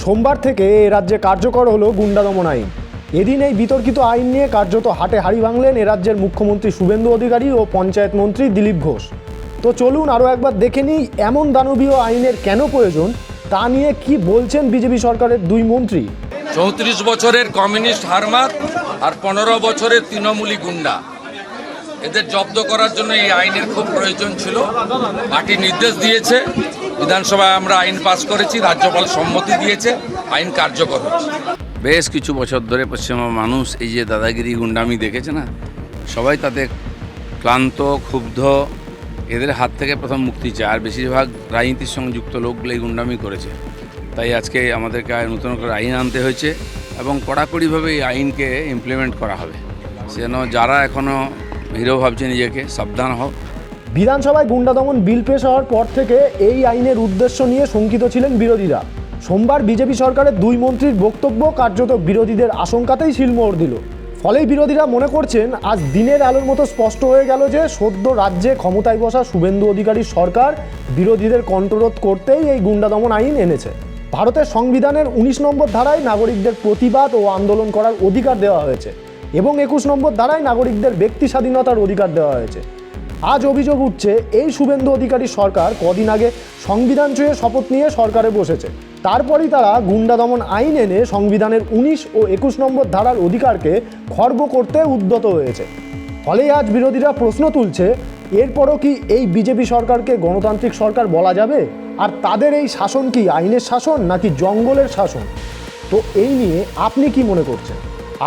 সোমবার থেকে এ রাজ্যে কার্যকর হলো গুন্ডা দমন আইন। এদিন এই বিতর্কিত আইন নিয়ে কার্যত হাটে হাড়ি ভাঙলেন এ রাজ্যের মুখ্যমন্ত্রী শুভেন্দু অধিকারী ও পঞ্চায়েত মন্ত্রী দিলীপ ঘোষ। তো চলুন আরও একবার দেখে নিই এমন দানবীয় আইনের কেন প্রয়োজন, তা নিয়ে কি বলছেন বিজেপি সরকারের দুই মন্ত্রী। 34 বছরের কমিউনিস্ট হারমাত আর 15 বছরের তৃণমূলী গুন্ডা, এদের জব্দ করার জন্য এই আইনের খুব প্রয়োজন ছিল। পার্টি নির্দেশ দিয়েছে, বিধানসভায় আমরা আইন পাস করেছি, রাজ্যপাল সম্মতি দিয়েছে, আইন কার্যকর হচ্ছে। বেশ কিছু বছর ধরে পশ্চিমবঙ্গের মানুষ এই যে দাদাগিরি গুন্ডামি দেখেছে না, সবাই তাতে ক্লান্ত, ক্ষুব্ধ। এদের হাত থেকে প্রথম মুক্তি চায়, আর বেশিরভাগ রাজনীতির সঙ্গে যুক্ত লোকগুলো এই গুন্ডামি করেছে। তাই আজকে আমাদেরকে নতুন করে আইন আনতে হয়েছে এবং কড়াকড়িভাবে এই আইনকে ইমপ্লিমেন্ট করা হবে, যেন যারা এখনও হিরো ভাবছে নিজেকে সাবধান হোক। বিধানসভায় গুন্ডা দমন বিল পেশ হওয়ার পর থেকে এই আইনের উদ্দেশ্য নিয়ে শঙ্কিত ছিলেন বিরোধীরা। সোমবার বিজেপি সরকারের দুই মন্ত্রীর বক্তব্য কার্যত বিরোধীদের আশঙ্কাতেই শিলমোহর দিল। ফলেই বিরোধীরা মনে করছেন আজ দিনের আলোর মতো স্পষ্ট হয়ে গেল যে সদ্য রাজ্যে ক্ষমতায় বসা শুভেন্দু অধিকারীর সরকার বিরোধীদের কণ্ঠরোধ করতেই এই গুন্ডা দমন আইন এনেছে। ভারতের সংবিধানের 19 নম্বর ধারায় নাগরিকদের প্রতিবাদ ও আন্দোলন করার অধিকার দেওয়া হয়েছে এবং 21 নম্বর ধারায় নাগরিকদের ব্যক্তি স্বাধীনতার অধিকার দেওয়া হয়েছে। আজ অভিযোগ উঠছে এই শুভেন্দু অধিকারী সরকার কদিন আগে সংবিধান ছুঁয়ে শপথ নিয়ে সরকারে বসেছে, তারপরই তারা গুন্ডা দমন আইন এনে সংবিধানের 19 ও 21 নম্বর ধারার অধিকারকে খর্ব করতে উদ্যত হয়েছে। ফলে আজ বিরোধীরা প্রশ্ন তুলছে, এরপরও কি এই বিজেপি সরকারকে গণতান্ত্রিক সরকার বলা যাবে? আর তাদের এই শাসন কি আইনের শাসন নাকি জঙ্গলের শাসন? তো এই নিয়ে আপনি কি মনে করছেন?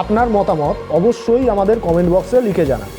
আপনার মতামত অবশ্যই আমাদের কমেন্ট বক্সে লিখে জানান।